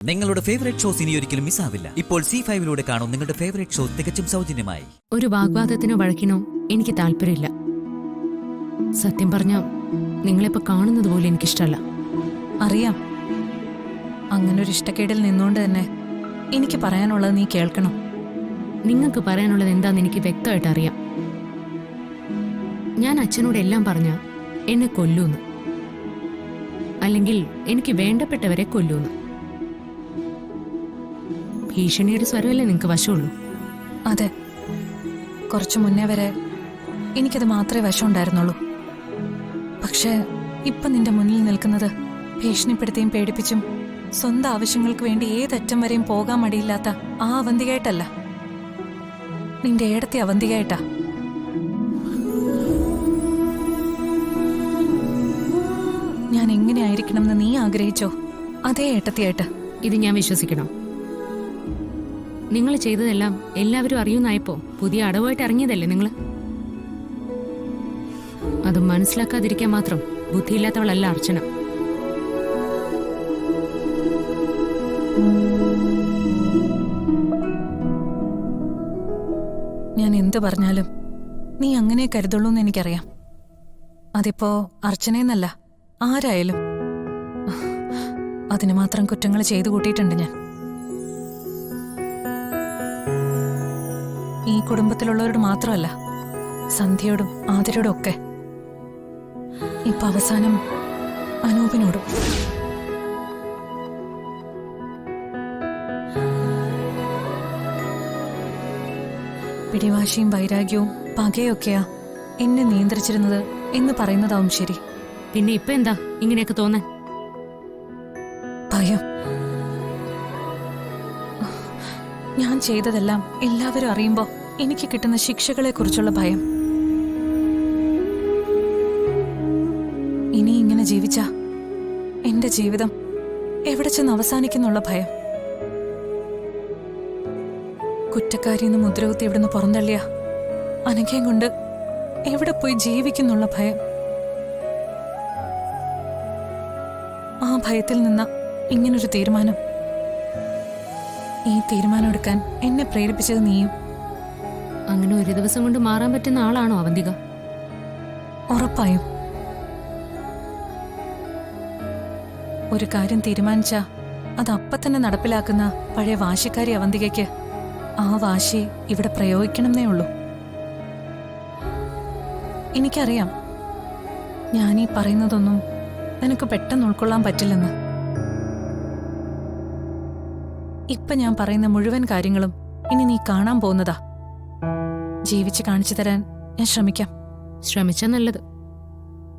നിങ്ങളുടെ favourite shows ഇനി ഒരിക്കലും മിസ്സാവില്ല. ഇപ്പോൾ C5 കാണും നിങ്ങളുടെ ഫേവറേറ്റ് ഷോ തികച്ചും സൗജന്യമായി. ഒരു വാഗ്വാദത്തിനോ വഴക്കിനോ എനിക്ക് താല്പര്യമില്ല. സത്യം പറഞ്ഞ നിങ്ങളിപ്പോ കാണുന്നത് പോലെ എനിക്കിഷ്ടമല്ല. അറിയാം, അങ്ങനൊരു ഇഷ്ടക്കേടിൽ നിന്നുകൊണ്ട് തന്നെ എനിക്ക് പറയാനുള്ളത് നീ കേൾക്കണം. നിങ്ങൾക്ക് പറയാനുള്ളത് എന്താന്ന് എനിക്ക് വ്യക്തമായിട്ട് അറിയാം. ഞാൻ അച്ഛനോട് എല്ലാം പറഞ്ഞ എന്നെ കൊല്ലൂന്ന്, അല്ലെങ്കിൽ എനിക്ക് വേണ്ടപ്പെട്ടവരെ കൊല്ലൂന്ന്. ഭീഷണിയുടെ സ്വരമല്ലേ നിങ്ങൾക്ക് വശമുള്ളൂ? അതെ, കുറച്ചു മുന്നേ വരെ എനിക്കത് മാത്രമേ വശമുണ്ടായിരുന്നുള്ളൂ. പക്ഷേ ഇപ്പൊ നിന്റെ മുന്നിൽ നിൽക്കുന്നത് ഭീഷണിപ്പെടുത്തിയും പേടിപ്പിച്ചും സ്വന്തം ആവശ്യങ്ങൾക്ക് വേണ്ടി ഏതറ്റം വരെയും പോകാൻ മടിയില്ലാത്ത ആ അവന്തികയായിട്ടല്ല, നിന്റെ ഏടത്തെ അവന്തികയായിട്ടാ. ഞാൻ എങ്ങനെയായിരിക്കണം എന്ന് നീ ആഗ്രഹിച്ചോ അതേ ഏട്ടത്തിയായിട്ട്. ഇത് ഞാൻ വിശ്വസിക്കണം? നിങ്ങൾ ചെയ്തതെല്ലാം എല്ലാവരും അറിയുന്നായപ്പോ പുതിയ അടവായിട്ട് ഇറങ്ങിയതല്ലേ നിങ്ങൾ? അത് മനസ്സിലാക്കാതിരിക്കാൻ മാത്രം ബുദ്ധിയില്ലാത്തവളല്ല അർച്ചന. ഞാൻ എന്ത് പറഞ്ഞാലും നീ അങ്ങനെ കരുതുള്ളൂന്ന് എനിക്കറിയാം. അതിപ്പോ അർച്ചനയെന്നല്ല, ആരായാലും. അതിന് മാത്രം കുറ്റങ്ങൾ ചെയ്തു കൂട്ടിയിട്ടുണ്ട് ഞാൻ. ഈ കുടുംബത്തിലുള്ളവരോട് മാത്രമല്ല, സന്ധ്യയോടും ആതിരയോടും ഒക്കെ. ഇപ്പൊ അവസാനം അനൂപിനോടും. പിടിവാശിയും വൈരാഗ്യവും പകയൊക്കെയാ എന്നെ നിയന്ത്രിച്ചിരുന്നത് എന്ന് പറയുന്നതാവും ശരി. പിന്നെ ഇപ്പൊ എന്താ ഇങ്ങനെയൊക്കെ തോന്നാൻ? ഭയം. ഞാൻ ചെയ്തതെല്ലാം എല്ലാവരും അറിയുമ്പോ എനിക്ക് കിട്ടുന്ന ശിക്ഷകളെ കുറിച്ചുള്ള ഭയം. ഇനി ഇങ്ങനെ ജീവിച്ചാ എന്റെ ജീവിതം എവിടെ ചെന്ന് അവസാനിക്കുന്നുള്ള ഭയം. കുറ്റക്കാരിന്ന് മുദ്രകുത്തി ഇവിടുന്ന് പുറന്തള്ളിയ അനഘയും കൊണ്ട് എവിടെ പോയി ജീവിക്കുന്നുള്ള ഭയം. ആ ഭയത്തിൽ നിന്ന ഇങ്ങനൊരു തീരുമാനം. ഈ തീരുമാനം എടുക്കാൻ എന്നെ പ്രേരിപ്പിച്ചത് നീയും. അങ്ങനെ ഒരു ദിവസം കൊണ്ട് മാറാൻ പറ്റുന്ന ആളാണോ അവന്തിക? ഉറപ്പായും. ഒരു കാര്യം തീരുമാനിച്ചാ അത് അപ്പ തന്നെ നടപ്പിലാക്കുന്ന പഴയ വാശിക്കാരി അവന്തികയ്ക്ക് ആ വാശി ഇവിടെ പ്രയോഗിക്കണമെന്നേ ഉള്ളൂ. എനിക്കറിയാം ഞാനീ പറയുന്നതൊന്നും നിനക്ക് പെട്ടെന്ന് ഉൾക്കൊള്ളാൻ പറ്റില്ലെന്ന്. ഇപ്പൊ ഞാൻ പറയുന്ന മുഴുവൻ കാര്യങ്ങളും ഇനി നീ കാണാൻ പോകുന്നതാ. ജീവിച്ച് കാണിച്ചു തരാൻ ഞാൻ ശ്രമിക്കാം. ശ്രമിച്ചാ നല്ലത്.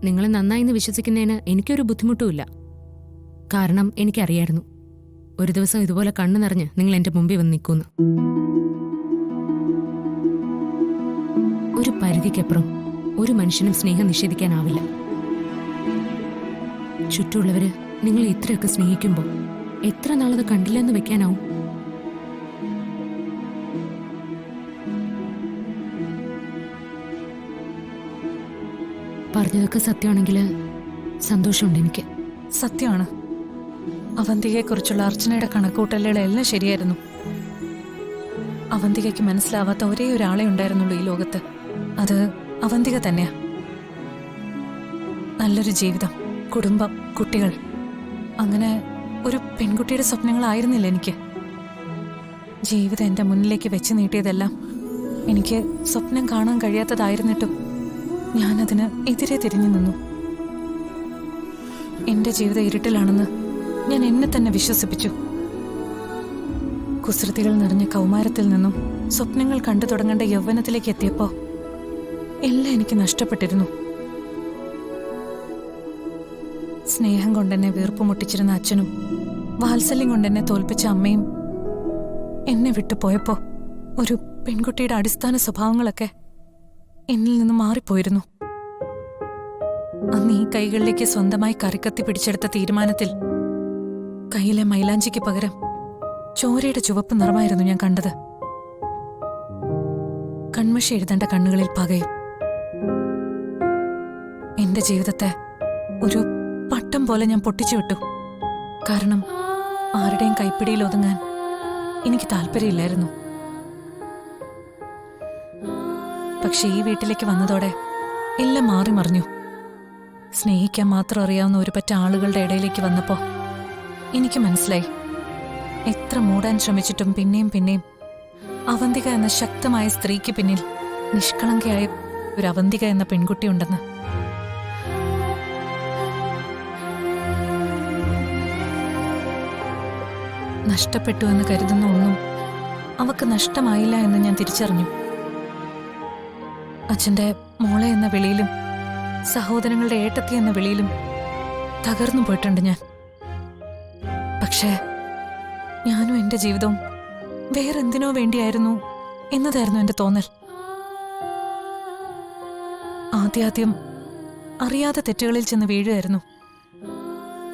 നിങ്ങൾ നന്നായിന്ന് വിശ്വസിക്കുന്നതിന് എനിക്കൊരു ബുദ്ധിമുട്ടുമില്ല. കാരണം എനിക്കറിയായിരുന്നു ഒരു ദിവസം ഇതുപോലെ കണ്ണു നിറഞ്ഞ് നിങ്ങൾ എന്റെ മുമ്പിൽ വന്ന് നിൽക്കുന്നു. ഒരു പരിധിക്കപ്പുറം ഒരു മനുഷ്യനും സ്നേഹം നിഷേധിക്കാനാവില്ല. ചുറ്റുമുള്ളവര് നിങ്ങൾ ഇത്രയൊക്കെ സ്നേഹിക്കുമ്പോൾ എത്ര നാളത് കണ്ടില്ലെന്ന് വെക്കാനാവും? പറഞ്ഞതൊക്കെ സത്യമാണെങ്കിൽ സന്തോഷമുണ്ട് എനിക്ക്. സത്യമാണ്. അവന്തികയെക്കുറിച്ചുള്ള അർച്ചനയുടെ കണക്കൂട്ടലുകളെല്ലാം ശരിയായിരുന്നു. അവന്തികയ്ക്ക് മനസ്സിലാവാത്ത ഒരേ ഒരാളെ ഉണ്ടായിരുന്നുള്ളൂ ഈ ലോകത്ത്. അത് അവന്തിക തന്നെയാ. നല്ലൊരു ജീവിതം, കുടുംബം, കുട്ടികൾ, അങ്ങനെ ഒരു പെൺകുട്ടിയുടെ സ്വപ്നങ്ങളായിരുന്നില്ല എനിക്ക്. ജീവിതം എന്റെ മുന്നിലേക്ക് വെച്ച് നീട്ടിയതെല്ലാം എനിക്ക് സ്വപ്നം കാണാൻ കഴിയാത്തതായിരുന്നിട്ടും ഞാനതിന് എതിരെ തിരിഞ്ഞു നിന്നു. എന്റെ ജീവിതം ഇരുട്ടിലാണെന്ന് ഞാൻ എന്നെ തന്നെ വിശ്വസിപ്പിച്ചു. കുസൃതികൾ നിറഞ്ഞ കൗമാരത്തിൽ നിന്നും സ്വപ്നങ്ങൾ കണ്ടു തുടങ്ങേണ്ട യൗവനത്തിലേക്ക് എത്തിയപ്പോ എല്ലാം എനിക്ക് നഷ്ടപ്പെട്ടിരുന്നു. സ്നേഹം കൊണ്ടെന്നെ വീർപ്പുമുട്ടിച്ചിരുന്ന അച്ഛനും വാത്സല്യം കൊണ്ടെന്നെ തോൽപ്പിച്ച അമ്മയും എന്നെ വിട്ടുപോയപ്പോ ഒരു പെൺകുട്ടിയുടെ അടിസ്ഥാന സ്വഭാവങ്ങളൊക്കെ എന്നിൽ നിന്ന് മാറിപ്പോയിരുന്നു. അന്ന് ഈ കൈകളിലേക്ക് സ്വന്തമായി കറിക്കത്തി പിടിച്ചെടുത്ത തീരുമാനത്തിൽ കയ്യിലെ മൈലാഞ്ചിക്ക് പകരം ചോരയുടെ ചുവപ്പ് നിറമായിരുന്നു ഞാൻ കണ്ടത്. കൺമഷി എഴുതേണ്ട കണ്ണുകളിൽ പകയും. എന്റെ ജീവിതത്തെ ഒരു പട്ടം പോലെ ഞാൻ പൊട്ടിച്ചു വിട്ടു. കാരണം ആരുടെയും കൈപ്പിടിയിൽ ഒതുങ്ങാൻ എനിക്ക് താല്പര്യമില്ലായിരുന്നു. പക്ഷെ ഈ വീട്ടിലേക്ക് വന്നതോടെ എല്ലാം മാറി മറിഞ്ഞു. സ്നേഹിക്കാൻ മാത്രം അറിയാവുന്ന ഒരു പറ്റ ആളുകളുടെ ഇടയിലേക്ക് വന്നപ്പോ എനിക്ക് മനസ്സിലായി, എത്ര മൂടാൻ ശ്രമിച്ചിട്ടും പിന്നെയും അവന്തിക എന്ന ശക്തമായ സ്ത്രീക്ക് പിന്നിൽ നിഷ്കളങ്കയായ ഒരു അവന്തിക എന്ന പെൺകുട്ടിയുണ്ടെന്ന്. നഷ്ടപ്പെട്ടു എന്ന് കരുതുന്ന ഒന്നും അവക്ക് നഷ്ടമായില്ല എന്ന് ഞാൻ തിരിച്ചറിഞ്ഞു. അച്ഛന്റെ മോളെ എന്ന വിളിയിലും സഹോദരങ്ങളുടെ ഏട്ടത്തി എന്ന വിളിയിലും തകർന്നു പോയിട്ടുണ്ട് ഞാൻ. പക്ഷേ ഞാനും എന്റെ ജീവിതവും വേറെന്തിനോ വേണ്ടിയായിരുന്നു എന്നതായിരുന്നു എന്റെ തോന്നൽ. ആദ്യം അറിയാതെ തെറ്റുകളിൽ ചെന്ന് വീഴുമായിരുന്നു.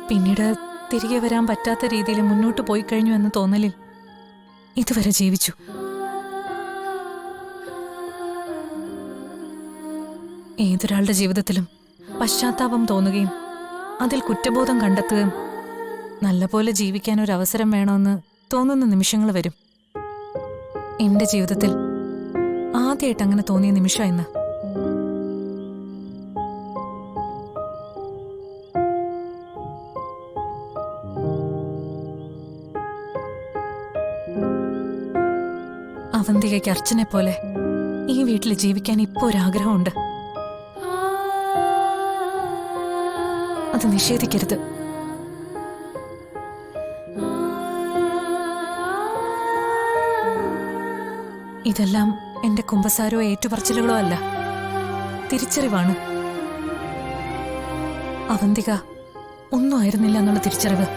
പിന്നീട് തിരികെ വരാൻ പറ്റാത്ത രീതിയിൽ മുന്നോട്ട് പോയി കഴിഞ്ഞു എന്ന തോന്നലിൽ ഇതുവരെ ജീവിച്ചു. ഏതൊരാളുടെ ജീവിതത്തിലും പശ്ചാത്താപം തോന്നുകയും അതിൽ കുറ്റബോധം കണ്ടെത്തുകയും നല്ലപോലെ ജീവിക്കാൻ ഒരു അവസരം വേണമെന്ന് തോന്നുന്ന നിമിഷങ്ങൾ വരും. എന്റെ ജീവിതത്തിൽ ആദ്യമായിട്ട് അങ്ങനെ തോന്നിയ നിമിഷം ഇന്ന്. അവന്തികയ്ക്ക് അർച്ചനെ പോലെ ഈ വീട്ടിൽ ജീവിക്കാൻ ഇപ്പോ ഒരാഗ്രഹമുണ്ട്. അത് നിഷേധിക്കരുത്. ഇതെല്ലാം എന്റെ കുമ്പസാരോ ഏറ്റുപറച്ചിലുകളോ അല്ല, തിരിച്ചറിവാണ്. അവന്തിക ഒന്നും ആയിരുന്നില്ല എന്നുള്ള തിരിച്ചറിവ്.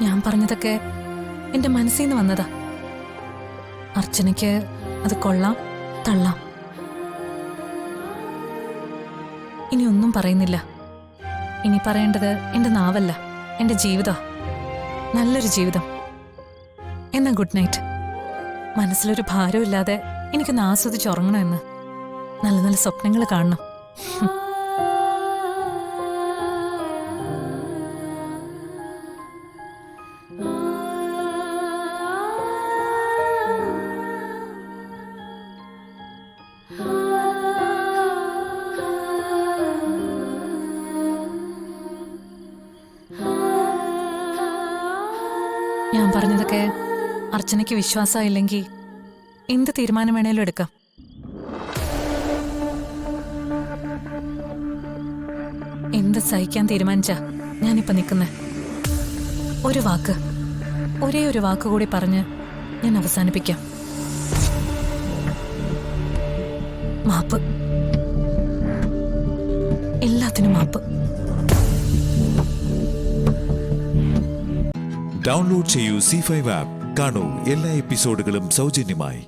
ഞാൻ പറഞ്ഞതൊക്കെ എന്റെ മനസ്സിൽ നിന്ന് വന്നതാ. അർച്ചനയ്ക്ക് അത് കൊള്ളാം, തള്ളാം. ഇനി ഒന്നും പറയുന്നില്ല. ഇനി പറയേണ്ടത് എന്റെ നാവല്ല, എന്റെ ജീവിതം. നല്ലൊരു ജീവിതം. എന്നാ ഗുഡ് നൈറ്റ്. മനസ്സിലൊരു ഭാരമില്ലാതെ എനിക്കൊന്ന് ആസ്വദിച്ചുറങ്ങണമെന്ന്. നല്ല നല്ല സ്വപ്നങ്ങൾ കാണണം. ഞാൻ പറഞ്ഞതൊക്കെ അർച്ചനയ്ക്ക് വിശ്വാസമായില്ലെങ്കിൽ എന്ത് തീരുമാനം വേണേലും എടുക്കാം. എന്ത് സഹിക്കാൻ തീരുമാനിച്ചാ ഞാനിപ്പോ നിൽക്കുന്നെ. ഒരു വാക്ക്, ഒരേ ഒരു വാക്ക് കൂടി പറഞ്ഞ് ഞാൻ അവസാനിപ്പിക്കാം. മാപ്പ്. എല്ലാത്തിനും മാപ്പ്. ഡൗൺലോഡ് ചെയ്യൂ C5 ആപ്പ്. കാണൂ എല്ലാ എപ്പിസോഡുകളും സൗജന്യമായി.